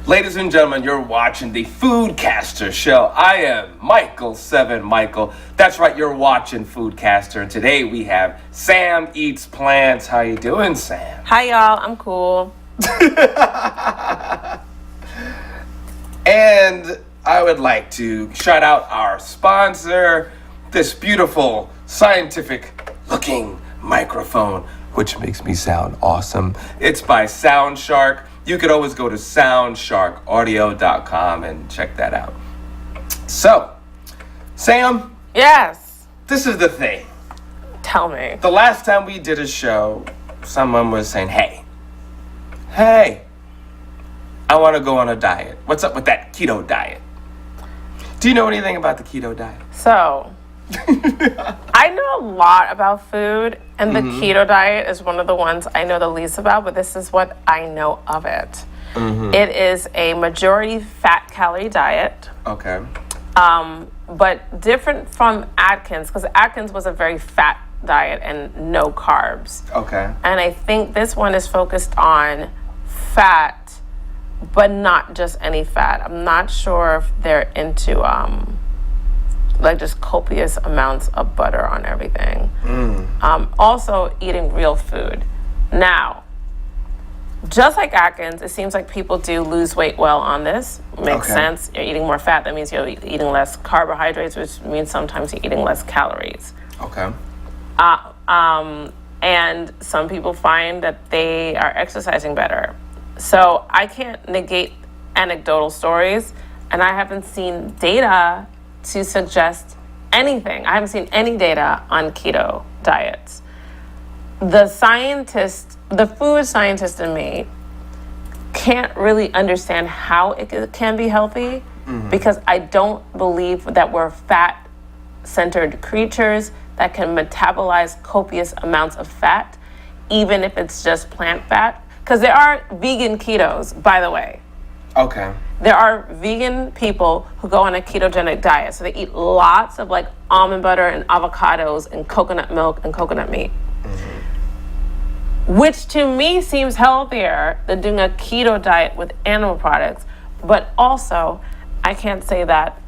Ladies and gentlemen, you're watching the Foodcaster show. I am Michael 7 Michael. That's right, you're watching Foodcaster. And today we have Sam Eats Plants. How you doing, Sam? Hi, y'all. I'm cool. And I would like to shout out our sponsor, this beautiful, scientific-looking microphone, which makes me sound awesome. It's by SoundShark. You could always go to soundsharkaudio.com and check that out. So, Sam? Yes. This is the thing. Tell me. The last time we did a show, someone was saying, hey, I want to go on a diet. What's up with that keto diet? Do you know anything about the keto diet? So, I know a lot about food, and the keto diet is one of the ones I know the least about, but this is what I know of it. It is a majority fat calorie diet. Okay. But different from Atkins, because Atkins was a very fat diet and no carbs. Okay. And I think this one is focused on fat, but not just any fat. I'm not sure if they're into like just copious amounts of butter on everything. Also eating real food. Now, just like Atkins, it seems like people do lose weight well on this. Makes sense. You're eating more fat. That means you're eating less carbohydrates, which means sometimes you're eating less calories. Okay. And some people find that they are exercising better. So I can't negate anecdotal stories, and I haven't seen data to suggest anything. I haven't seen any data on keto diets. The food scientist in me can't really understand how it can be healthy because I don't believe that we're fat-centered creatures that can metabolize copious amounts of fat, even if it's just plant fat. Because there are vegan ketos, by the way. Okay. There are vegan people who go on a ketogenic diet. So they eat lots of like almond butter and avocados and coconut milk and coconut meat. Which to me seems healthier than doing a keto diet with animal products. But also, I can't say that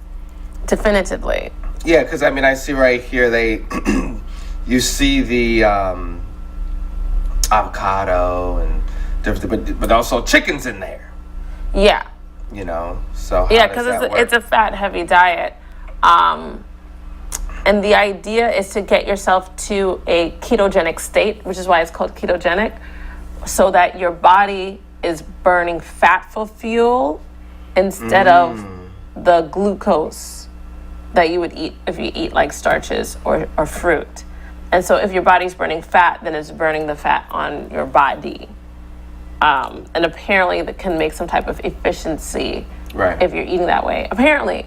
definitively. Yeah, because I see right here, you see the avocado and but also chicken's in there. Yeah. You know, so yeah, because it's a fat-heavy diet, and the idea is to get yourself to a ketogenic state, which is why it's called ketogenic, so that your body is burning fat for fuel instead of the glucose that you would eat if you eat like starches or fruit. And so if your body's burning fat, then it's burning the fat on your body. And apparently that can make some type of efficiency if you're eating that way. Apparently,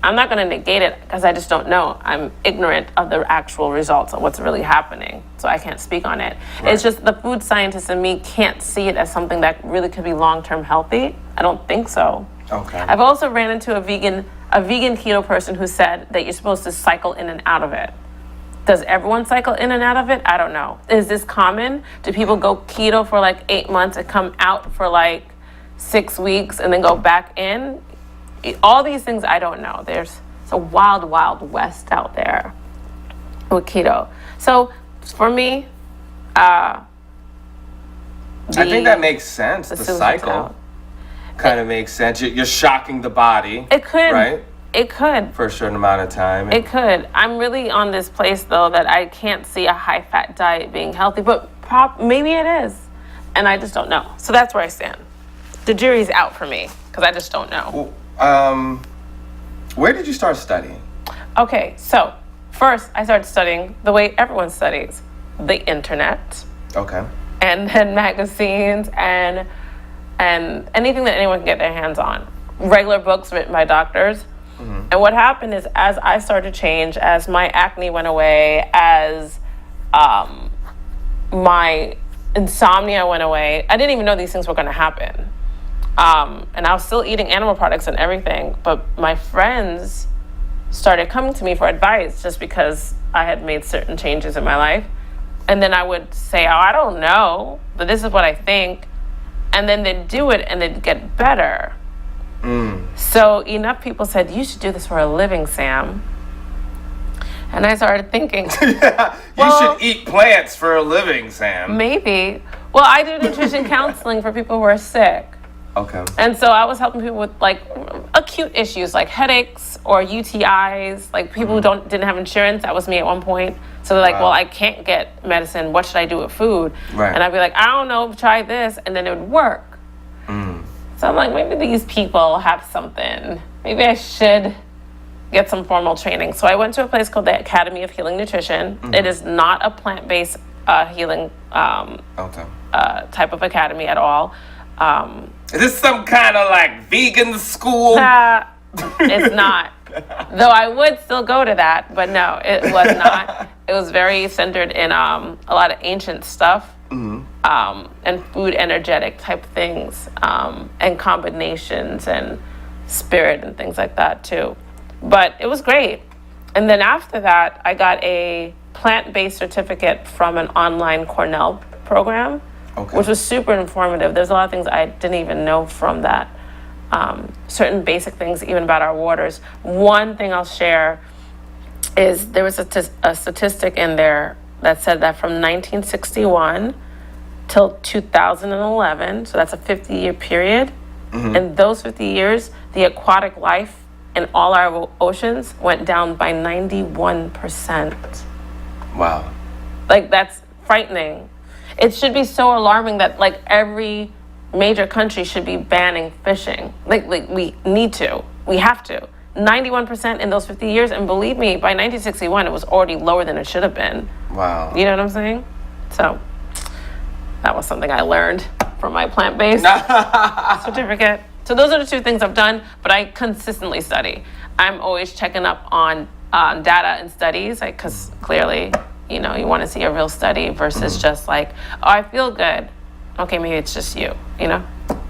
I'm not going to negate it because I just don't know. I'm ignorant of the actual results of what's really happening, so I can't speak on it. It's just the food scientist in me can't see it as something that really could be long-term healthy. I don't think so. Okay. I've also ran into a vegan keto person who said that you're supposed to cycle in and out of it. Does everyone cycle in and out of it? I don't know. Is this common? Do people go keto for like 8 months and come out for like 6 weeks and then go back in? All these things I don't know. There's a wild, wild west out there with keto. So for me, I think that makes sense. The cycle kind of makes sense. You're shocking the body. It could. Right? It could. For a certain amount of time. It could. I'm really on this place, though, that I can't see a high-fat diet being healthy, but maybe it is, and I just don't know. So that's where I stand. The jury's out for me, because I just don't know. Where did you start studying? Okay, so first I started studying the way everyone studies, the internet. Okay. And then magazines and anything that anyone can get their hands on. Regular books written by doctors. And what happened is, as I started to change, as my acne went away, as my insomnia went away, I didn't even know these things were going to happen. And I was still eating animal products and everything, but my friends started coming to me for advice just because I had made certain changes in my life. And then I would say, oh, I don't know, but this is what I think. And then they'd do it and they'd get better. So enough people said, you should do this for a living, Sam. And I started thinking, you should eat plants for a living, Sam. Maybe. Well, I do nutrition counseling for people who are sick. Okay. And so I was helping people with like acute issues like headaches or UTIs, like people who didn't have insurance. That was me at one point. So they're like, well, I can't get medicine. What should I do with food? Right. And I'd be like, I don't know, try this. And then it would work. So I'm like, maybe these people have something. Maybe I should get some formal training. So I went to a place called the Academy of Healing Nutrition. It is not a plant-based healing type of academy at all. Is this some kind of like vegan school? It's not. Though I would still go to that, but no, it was not. It was very centered in a lot of ancient stuff. And food energetic type things, and combinations and spirit and things like that too. But it was great. And then after that, I got a plant-based certificate from an online Cornell program, which was super informative. There's a lot of things I didn't even know from that. Certain basic things, even about our waters. One thing I'll share is there was a statistic in there that said that from 1961 till 2011, so that's a 50-year period. In those 50 years, the aquatic life in all our oceans went down by 91%. Wow. Like, that's frightening. It should be so alarming that, like, every major country should be banning fishing. Like we need to. We have to. 91% in those 50 years, and believe me, by 1961, it was already lower than it should have been. Wow. You know what I'm saying? So that was something I learned from my plant-based certificate. So those are the two things I've done, but I consistently study. I'm always checking up on data and studies, like, because clearly, you know, you want to see a real study versus just like, oh, I feel good. Okay, maybe it's just you know?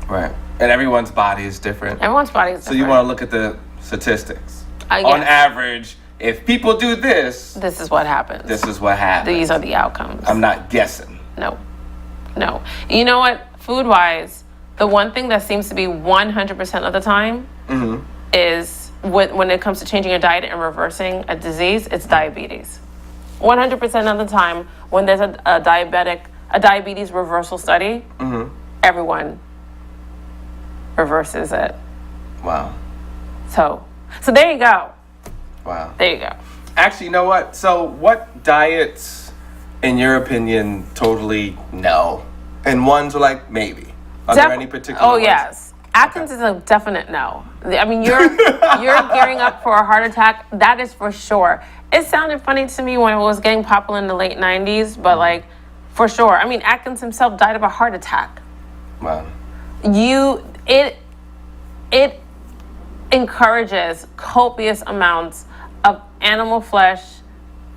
Right. And everyone's body is different. Everyone's body is different. So you want to look at the statistics. Yes. On average, if people do this, this is what happens. This is what happens. These are the outcomes. I'm not guessing. No. You know what? Food-wise, the one thing that seems to be 100% of the time is when it comes to changing your diet and reversing a disease, it's diabetes. 100% of the time, when there's a diabetes reversal study, everyone reverses it. Wow. So there you go. Wow. There you go. Actually, you know what? So what diets, in your opinion, totally no? And ones are like maybe. Are there any particular ones? Yes. Atkins is a definite no. I mean, you're gearing up for a heart attack. That is for sure. It sounded funny to me when it was getting popular in the late 90s, but like, for sure. I mean, Atkins himself died of a heart attack. Wow. It encourages copious amounts of animal flesh,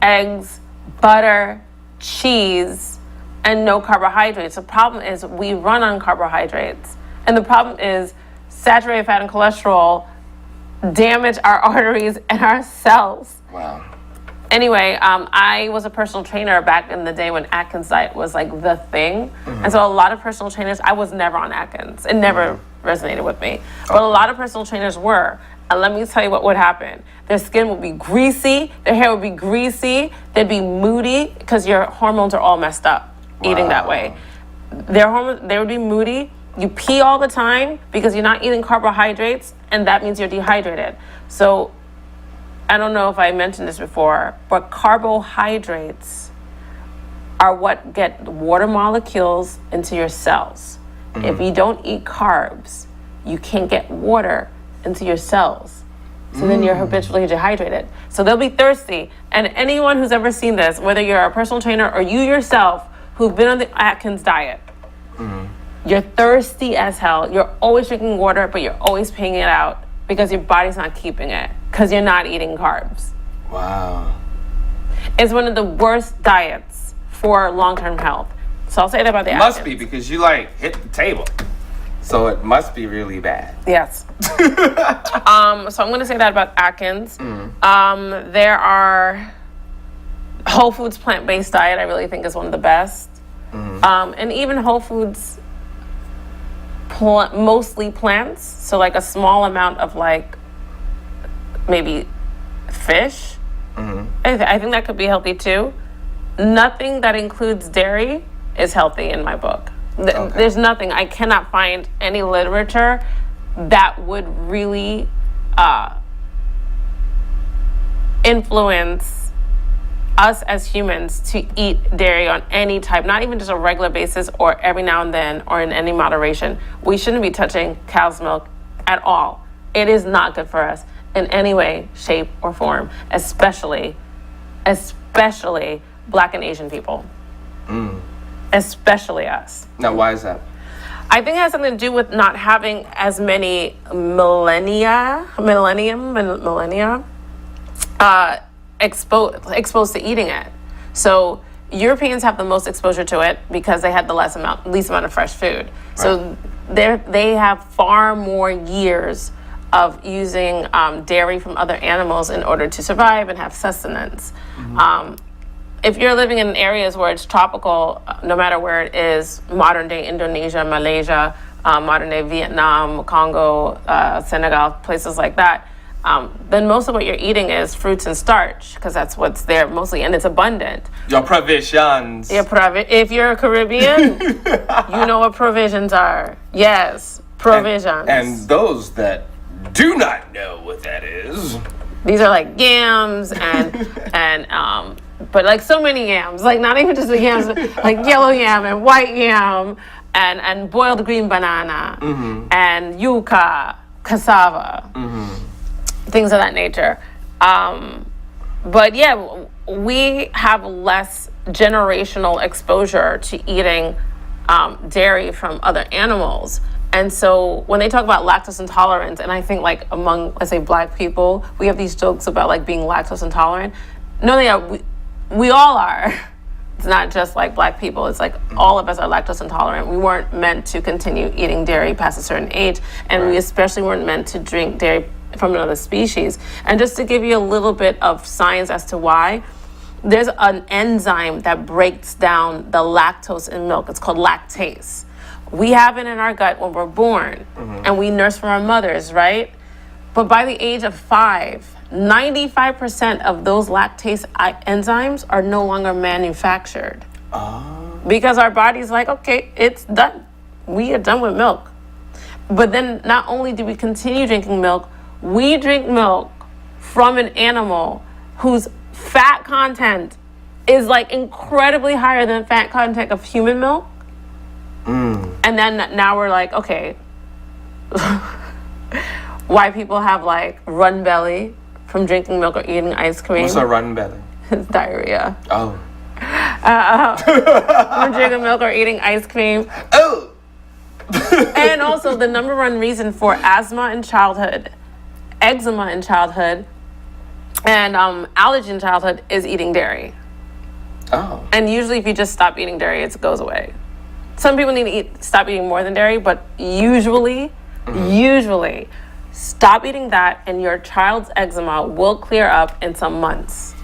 eggs, butter, cheese, and no carbohydrates. The problem is we run on carbohydrates. And the problem is saturated fat and cholesterol damage our arteries and our cells. Wow. Anyway, I was a personal trainer back in the day when Atkins diet was like the thing. And so a lot of personal trainers, I was never on Atkins. It never resonated with me. But a lot of personal trainers were. And let me tell you what would happen. Their skin would be greasy, their hair would be greasy, they'd be moody because your hormones are all messed up eating that way. Their hormones, they would be moody. You pee all the time because you're not eating carbohydrates, and that means you're dehydrated. So I don't know if I mentioned this before, but carbohydrates are what get water molecules into your cells. If you don't eat carbs, you can't get water into your cells. So then you're habitually dehydrated. So they'll be thirsty. And anyone who's ever seen this, whether you're a personal trainer or you yourself who've been on the Atkins diet, you're thirsty as hell. You're always drinking water, but you're always peeing it out because your body's not keeping it because you're not eating carbs. Wow. It's one of the worst diets for long-term health. So I'll say that about the Atkins. Must be because you like hit the table. So it must be really bad. Yes. So I'm going to say that about Atkins. There are Whole Foods plant-based diet, I really think is one of the best. And even Whole Foods mostly plants. So like a small amount of like maybe fish. I think that could be healthy too. Nothing that includes dairy is healthy in my book. There's nothing. I cannot find any literature that would really influence us as humans to eat dairy on any type, not even just a regular basis or every now and then or in any moderation. We shouldn't be touching cow's milk at all. It is not good for us in any way, shape, or form, especially Black and Asian people. Especially us. Now, why is that? I think it has something to do with not having as many millennia exposed to eating it. So Europeans have the most exposure to it because they had the least amount of fresh food. Right. So they have far more years of using dairy from other animals in order to survive and have sustenance. If you're living in areas where it's tropical, no matter where it is, modern day Indonesia, Malaysia, modern day Vietnam, Congo, Senegal, places like that, then most of what you're eating is fruits and starch because that's what's there mostly, and it's abundant. Your provisions. If you're a Caribbean, you know what provisions are. Yes, provisions. And those that do not know what that is. These are like yams and but like so many yams, like not even just the yams, like yellow yam and white yam and boiled green banana and yuca, cassava, things of that nature. But yeah, we have less generational exposure to eating dairy from other animals. And so when they talk about lactose intolerance, and I think like among, let's say, Black people, we have these jokes about like being lactose intolerant. No, we all are. It's not just like Black people. It's like all of us are lactose intolerant. We weren't meant to continue eating dairy past a certain age. And we especially weren't meant to drink dairy from another species. And just to give you a little bit of science as to why, there's an enzyme that breaks down the lactose in milk. It's called lactase. We have it in our gut when we're born, and we nurse from our mothers, right? But by the age of 5, 95% of those lactase enzymes are no longer manufactured. Because our body's like, okay, it's done. We are done with milk. But then not only do we continue drinking milk, we drink milk from an animal whose fat content is like incredibly higher than fat content of human milk. And then now we're like, okay, why people have like run belly from drinking milk or eating ice cream. What's a run belly? It's diarrhea. Oh. From drinking milk or eating ice cream. Oh. And also the number one reason for asthma in childhood, eczema in childhood, and allergy in childhood is eating dairy. Oh. And usually if you just stop eating dairy, it goes away. Some people need to stop eating more than dairy, but usually, stop eating that and your child's eczema will clear up in some months.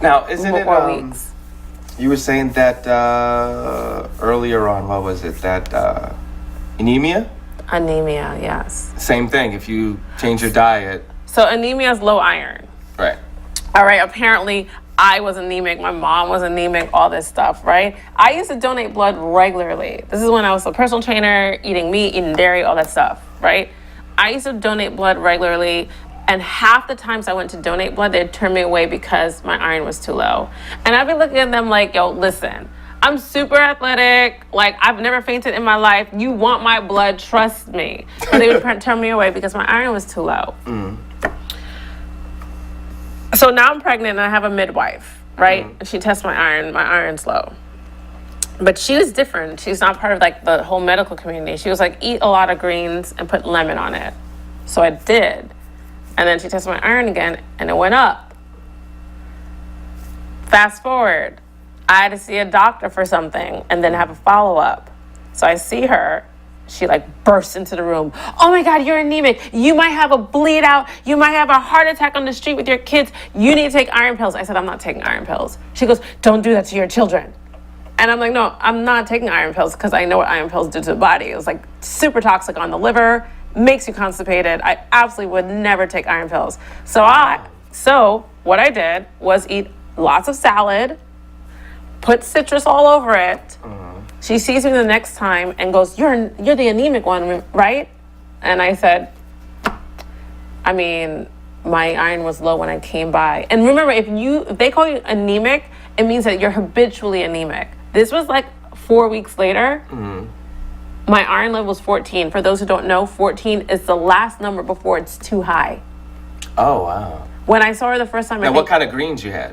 Now, isn't it, or weeks. You were saying that earlier on, what was it, that anemia? Anemia, yes. Same thing, if you change your diet. So anemia is low iron. Right. All right, apparently I was anemic, my mom was anemic, all this stuff, right? I used to donate blood regularly. This is when I was a personal trainer, eating meat, eating dairy, all that stuff, right? I used to donate blood regularly, and half the times I went to donate blood, they'd turn me away because my iron was too low. And I'd be looking at them like, yo, listen, I'm super athletic, like I've never fainted in my life. You want my blood, trust me. But they would turn me away because my iron was too low. So now I'm pregnant and I have a midwife, right? And she tests my iron's low. But she was different. She's not part of like the whole medical community. She was like, eat a lot of greens and put lemon on it. So I did. And then she tested my iron again and it went up. Fast forward, I had to see a doctor for something and then have a follow-up. So I see her. She like bursts into the room. Oh my God, you're anemic. You might have a bleed out. You might have a heart attack on the street with your kids. You need to take iron pills. I said, I'm not taking iron pills. She goes, don't do that to your children. And I'm like, no, I'm not taking iron pills because I know what iron pills do to the body. It was like super toxic on the liver, makes you constipated. I absolutely would never take iron pills. So what I did was eat lots of salad, put citrus all over it. She sees me the next time and goes, you're the anemic one, right? And I said, I mean, my iron was low when I came by. And remember, if they call you anemic, it means that you're habitually anemic. This was like 4 weeks later. My iron level was 14. For those who don't know, 14 is the last number before it's too high. Oh, wow. When I saw her the first time, Now, what kind of greens you had?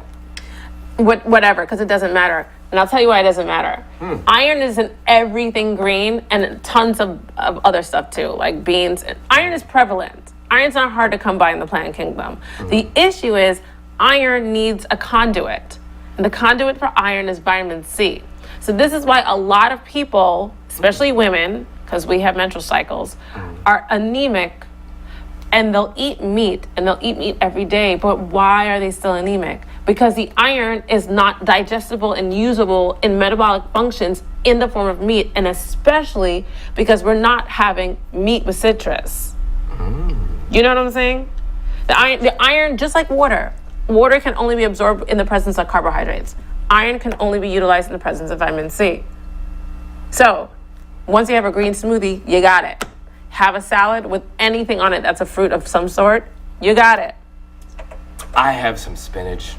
Whatever, because it doesn't matter. And I'll tell you why it doesn't matter. Iron is in everything green and tons of other stuff too, like beans. Iron is prevalent. Iron's not hard to come by in the plant kingdom. The issue is iron needs a conduit. And the conduit for iron is vitamin C. So this is why a lot of people, especially women, because we have menstrual cycles, are anemic, and they'll eat meat every day. But why are they still anemic? Because the iron is not digestible and usable in metabolic functions in the form of meat, and especially because we're not having meat with citrus. You know what I'm saying? The iron, just like water can only be absorbed in the presence of carbohydrates. Iron can only be utilized in the presence of vitamin C. So, once you have a green smoothie, you got it. Have a salad with anything on it that's a fruit of some sort, you got it. I have some spinach.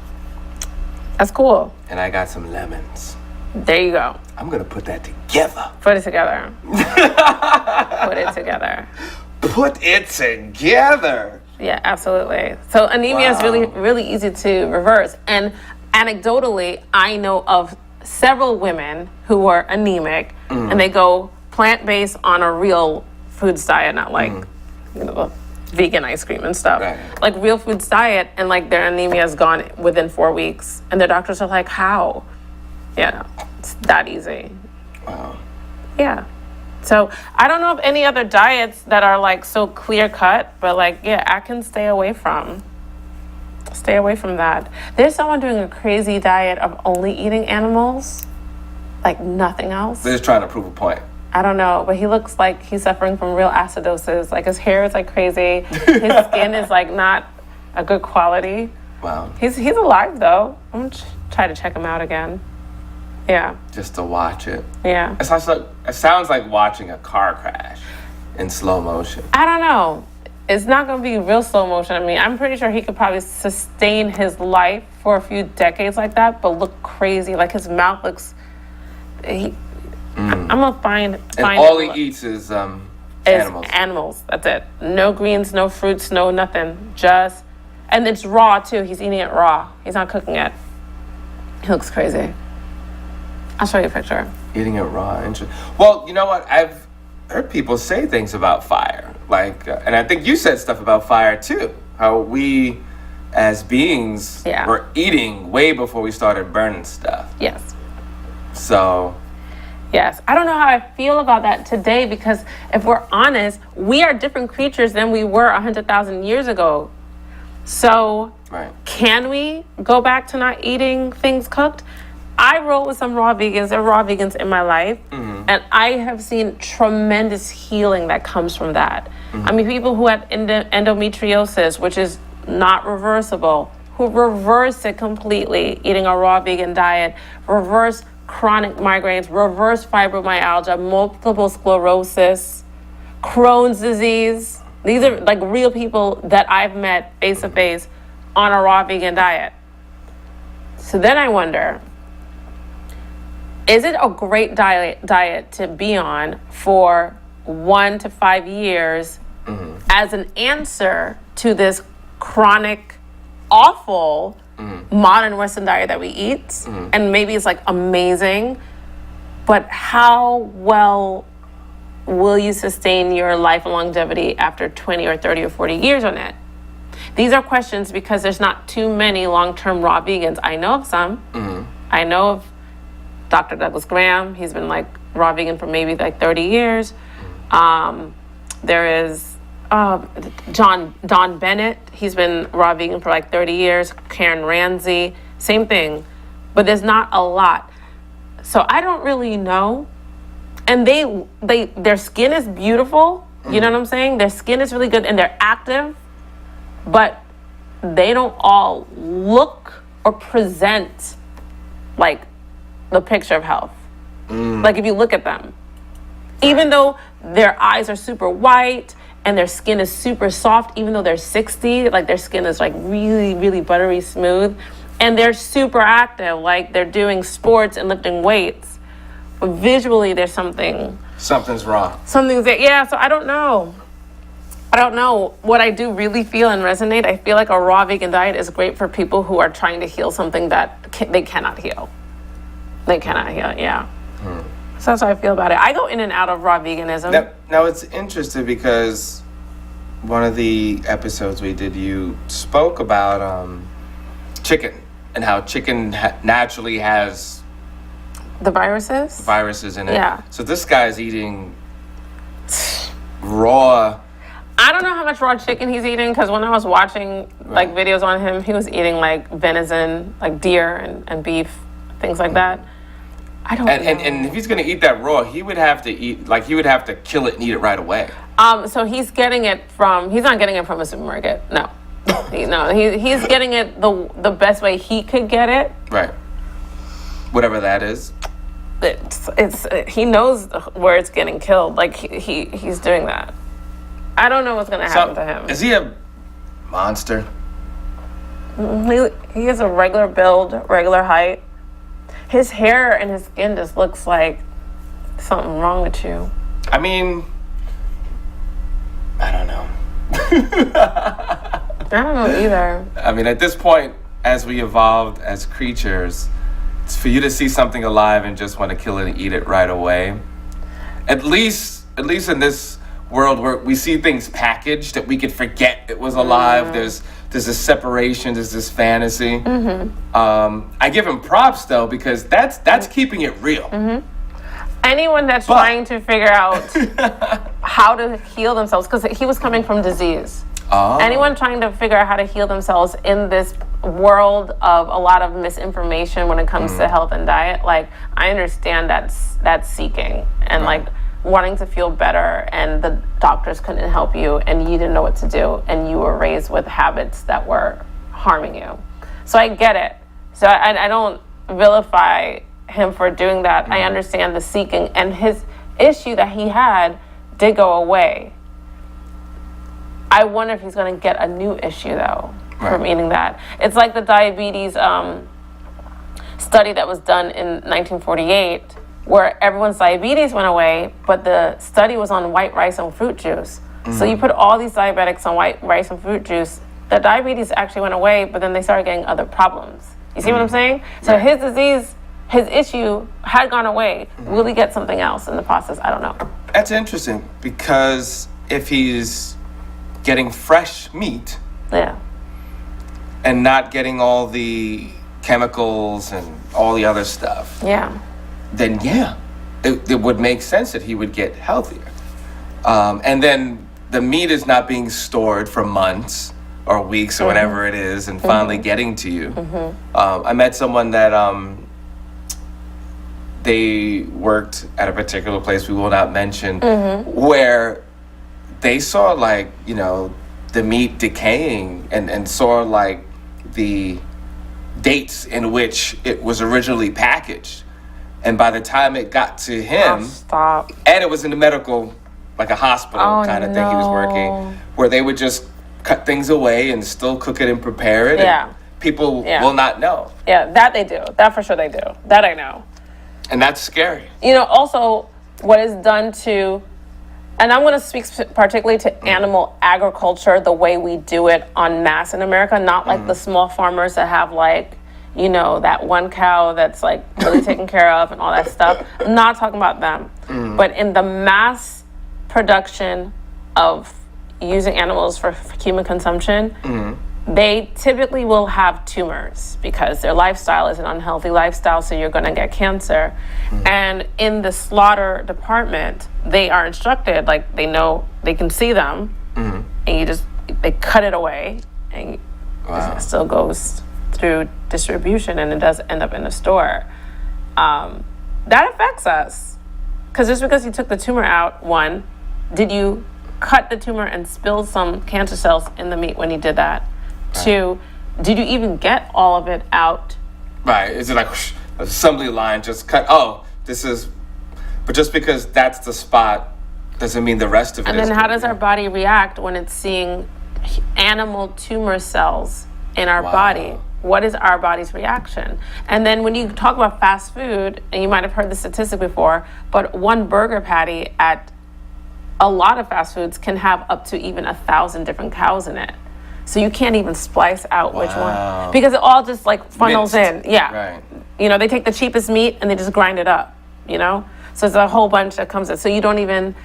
That's cool. And I got some lemons. There you go. I'm going to put that together. Put it together. Put it together. Put it together. Yeah, absolutely. So anemia is really, really easy to reverse. And anecdotally, I know of several women who are anemic and they go plant-based on a real foods diet, not like, vegan ice cream and stuff. Right. Like real foods diet, and like their anemia is gone within 4 weeks. And their doctors are like, how? Yeah, it's that easy. Wow. Yeah. So I don't know of any other diets that are like so clear cut, but like, yeah, I can stay away from that. There's someone doing a crazy diet of only eating animals, like nothing else. They're just trying to prove a point. I don't know, but he looks like he's suffering from real acidosis. Like his hair is like crazy. His skin is like not a good quality. Wow. He's alive though. I'm gonna try to check him out again. Yeah. Just to watch it. Yeah. It sounds like watching a car crash in slow motion. I don't know. It's not going to be real slow motion. I mean, I'm pretty sure he could probably sustain his life for a few decades like that, but look crazy. Like his mouth looks. I'm gonna find. And all he eats is animals. Animals. That's it. No greens, no fruits, no nothing. And it's raw too. He's eating it raw. He's not cooking it. He looks crazy. I'll show you a picture. Eating it raw. Well, you know what? I've heard people say things about fire. Like, and I think you said stuff about fire too. How we, as beings, were eating way before we started burning stuff. Yes. So. Yes. I don't know how I feel about that today, because if we're honest, we are different creatures than we were 100,000 years ago. So, Can we go back to not eating things cooked? I roll with some raw vegans. There are raw vegans in my life. And I have seen tremendous healing that comes from that. I mean, people who have endometriosis, which is not reversible, who reverse it completely, eating a raw vegan diet, reverse chronic migraines, reverse fibromyalgia, multiple sclerosis, Crohn's disease. These are like real people that I've met face to face on a raw vegan diet. So then I wonder, is it a great diet to be on for 1 to 5 years as an answer to this chronic, awful modern Western diet that we eat? And maybe it's like amazing, but how well will you sustain your life and longevity after 20 or 30 or 40 years on it? These are questions because there's not too many long-term raw vegans. I know of some. I know of Dr. Douglas Graham. He's been like raw vegan for maybe like 30 years. There is Don Bennett. He's been raw vegan for like 30 years. Karen Ramsey, same thing. But there's not a lot. So I don't really know. And their skin is beautiful. You know what I'm saying? Their skin is really good and they're active, but they don't all look or present like the picture of health. Like if you look at them, even though their eyes are super white and their skin is super soft, even though they're 60, like their skin is like really, really buttery smooth, and they're super active, like they're doing sports and lifting weights. But visually, there's something's wrong. Something's there. Yeah, so I don't know. What I do really feel and resonate, I feel like a raw vegan diet is great for people who are trying to heal something that they cannot heal. They cannot heal, yeah. So that's how I feel about it. I go in and out of raw veganism. Now it's interesting because one of the episodes we did, you spoke about chicken and how chicken naturally has the viruses in it. Yeah. So this guy's eating raw. I don't know how much raw chicken he's eating because when I was watching like videos on him, he was eating like venison, like deer and beef, things like that. I don't know. And if he's gonna eat that raw, he would have to kill it and eat it right away. So he's getting it he's not getting it from a supermarket. No. He's getting it the best way he could get it. Right. Whatever that is. He knows where it's getting killed. Like he's doing that. I don't know what's gonna happen to him. Is he a monster? He has a regular build, regular height. His hair and his skin just looks like something wrong with you. I mean, I don't know. I don't know either. I mean, at this point, as we evolved as creatures, it's for you to see something alive and just want to kill it and eat it right away. At least in this world where we see things packaged that we could forget it was alive. There's this separation, there's this fantasy. I give him props though, because that's keeping it real. Anyone that's trying to figure out how to heal themselves, because he was coming from disease. Anyone trying to figure out how to heal themselves in this world of a lot of misinformation when it comes to health and diet, like I understand that's seeking and like wanting to feel better, and the doctors couldn't help you and you didn't know what to do and you were raised with habits that were harming you. So I get it. So I don't vilify him for doing that. I understand the seeking, and his issue that he had did go away. I wonder if he's going to get a new issue though from eating that. It's like the diabetes study that was done in 1948 where everyone's diabetes went away, but the study was on white rice and fruit juice. So you put all these diabetics on white rice and fruit juice, the diabetes actually went away, but then they started getting other problems. You see what I'm saying? So his disease, his issue had gone away. Will he get something else in the process? I don't know. That's interesting, because if he's getting fresh meat and not getting all the chemicals and all the other stuff, then it would make sense that he would get healthier. And then the meat is not being stored for months or weeks or whatever it is and finally getting to you. I met someone that they worked at a particular place we will not mention where they saw like, the meat decaying and saw like the dates in which it was originally packaged. And by the time it got to him, and it was in the medical, like a hospital kind of thing he was working, where they would just cut things away and still cook it and prepare it. And people will not know. Yeah, that they do. That for sure they do. That I know. And that's scary. Also what is done to, and I'm going to speak particularly to animal agriculture, the way we do it en masse in America, not like the small farmers that have like, that one cow that's like really taken care of and all that stuff. I'm not talking about them. But in the mass production of using animals for human consumption, they typically will have tumors because their lifestyle is an unhealthy lifestyle, so you're going to get cancer. And in the slaughter department, they are instructed, like they know, they can see them, and they cut it away, and it still goes through distribution, and it does end up in the store. that affects us. Because just because you took the tumor out, one, did you cut the tumor and spill some cancer cells in the meat when you did that? Right. Two, did you even get all of it out? Right. Is it like whoosh, assembly line just cut? Oh, this is. But just because that's the spot doesn't mean the rest of it. And then how does our body react when it's seeing animal tumor cells in our body? What is our body's reaction? And then when you talk about fast food, and you might have heard the statistic before, but one burger patty at a lot of fast foods can have up to even 1,000 different cows in it. So you can't even splice out which one, because it all just like funnels in. Yeah. Right. You know, they take the cheapest meat and they just grind it up, you know? So it's a whole bunch that comes in. So you don't even,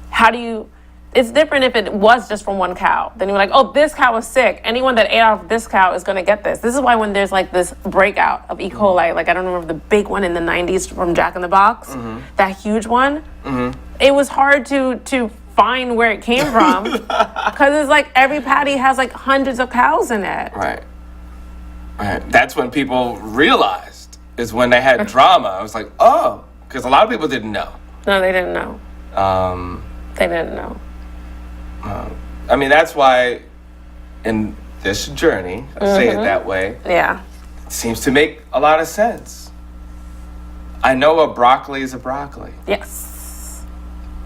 how do you, it's different if it was just from one cow. Then you're like, oh, this cow is sick. Anyone that ate off this cow is going to get this. This is why when there's like this breakout of E. coli, like I don't remember the big one in the 90s from Jack in the Box, that huge one, it was hard to find where it came from because it's like every patty has like hundreds of cows in it. Right. Right. That's when people realized, is when they had drama. I was like, oh, because a lot of people didn't know. No, they didn't know. They didn't know. I mean, that's why in this journey, I say it that way, yeah, it seems to make a lot of sense. I know a broccoli is a broccoli. Yes.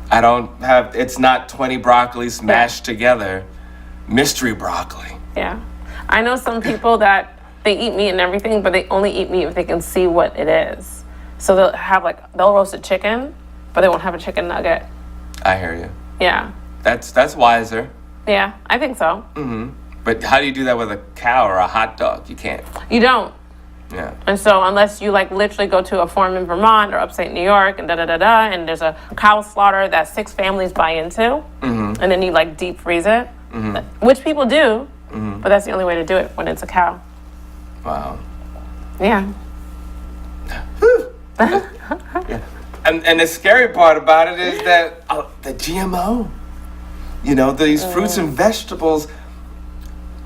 I don't have, it's not 20 broccolis mashed together, mystery broccoli. Yeah. I know some people that they eat meat and everything, but they only eat meat if they can see what it is. So they'll have they'll roast a chicken, but they won't have a chicken nugget. I hear you. Yeah. That's wiser. Yeah, I think so. But how do you do that with a cow or a hot dog? You can't. You don't. Yeah. And so unless you literally go to a farm in Vermont or upstate New York and and there's a cow slaughter that 6 families buy into, and then you deep freeze it, which people do, but that's the only way to do it when it's a cow. Wow. Yeah. Yeah. And the scary part about it is that the GMO, these fruits and vegetables.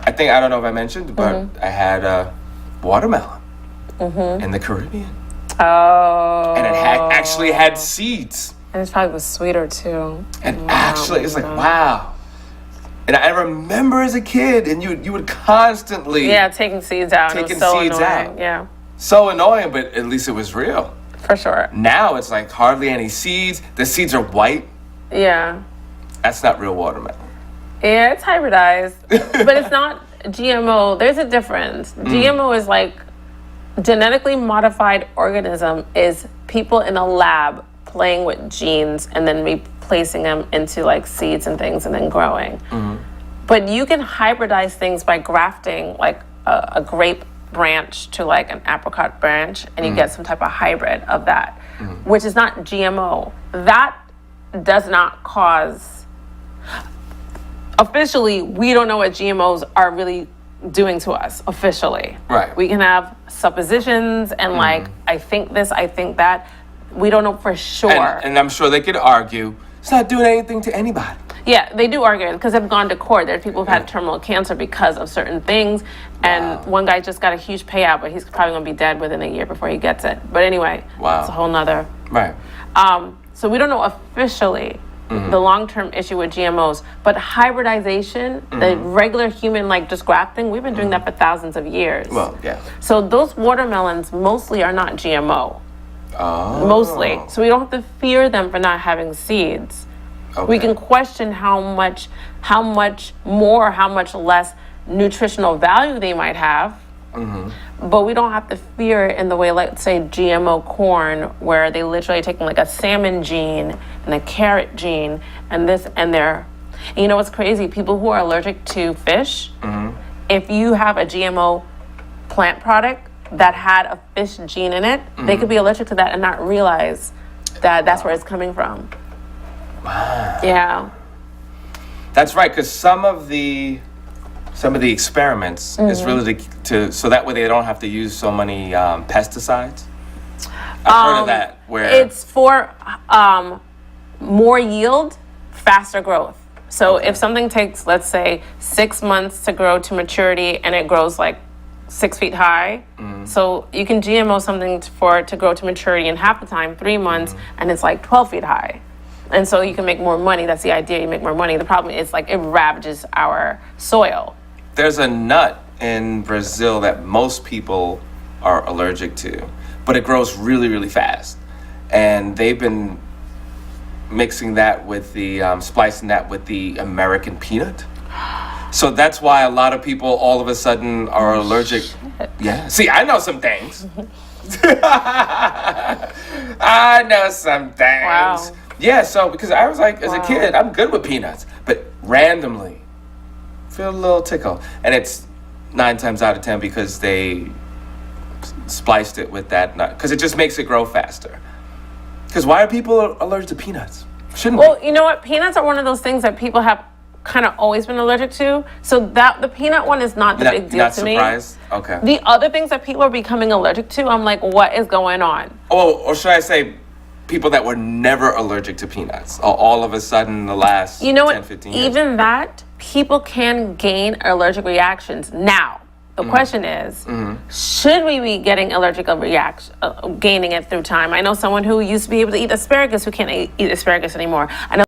I don't know if I mentioned, but I had a watermelon in the Caribbean. Oh. And it actually had seeds. And it probably was sweeter too. And actually, it's wow. And I remember as a kid, and you would constantly taking seeds out. Taking so seeds annoying. out. Yeah. So annoying, but at least it was real. For sure. Now it's hardly any seeds. The seeds are white. Yeah. That's not real watermelon. Yeah, it's hybridized, but it's not GMO. There's a difference. GMO is genetically modified organism is people in a lab playing with genes and then replacing them into seeds and things and then growing. But you can hybridize things by grafting a grape branch to an apricot branch, and you get some type of hybrid of that, which is not GMO. That does not cause. Officially, we don't know what GMOs are really doing to us, officially. Right. We can have suppositions and I think this, I think that. We don't know for sure. And I'm sure they could argue, it's not doing anything to anybody. Yeah, they do argue because they've gone to court. There are people who've had terminal cancer because of certain things. And one guy just got a huge payout, but he's probably going to be dead within a year before he gets it. But anyway, it's a whole nother. Right. So we don't know officially the long-term issue with GMOs, but hybridization, the regular human just grafting, we've been doing that for thousands of years. Well, yeah. So those watermelons mostly are not GMO. Oh. Mostly. So we don't have to fear them for not having seeds. Okay. We can question how much less nutritional value they might have. But we don't have to fear it in the way, let's say, GMO corn, where they literally taking a salmon gene and a carrot gene and this and there. And you know what's crazy? People who are allergic to fish, if you have a GMO plant product that had a fish gene in it, they could be allergic to that and not realize that that's where it's coming from. Wow. Yeah. That's right, because some of the experiments is really to so that way they don't have to use so many pesticides. I've heard of that. Where it's for more yield, faster growth. So if something takes, let's say, 6 months to grow to maturity and it grows 6 feet high. So you can GMO something for it to grow to maturity in half the time, 3 months, and it's like 12 feet high. And so you can make more money. That's the idea. You make more money. The problem is like it ravages our soil. There's a nut in Brazil that most people are allergic to, but it grows really, really fast. And they've been mixing that with the, splicing that with the American peanut. So that's why a lot of people all of a sudden are allergic. Shit. Yeah. See, I know some things. I know some things. Wow. Yeah, so because I was like, as a kid, I'm good with peanuts, but randomly feel a little tickle. And it's 9 times out of 10 because they spliced it with that nut, because it just makes it grow faster. Because why are people allergic to peanuts? Shouldn't Well, you know what? Peanuts are one of those things that people have kind of always been allergic to. So that the peanut one is not the big deal not to me. surprised? Okay. The other things that people are becoming allergic to, I'm like, what is going on? Oh, or should I say people that were never allergic to peanuts, all of a sudden the last 10, 15 years? Even that, people can gain allergic reactions. Now, the question is, should we be getting allergic gaining it through time? I know someone who used to be able to eat asparagus who can't eat asparagus anymore. I know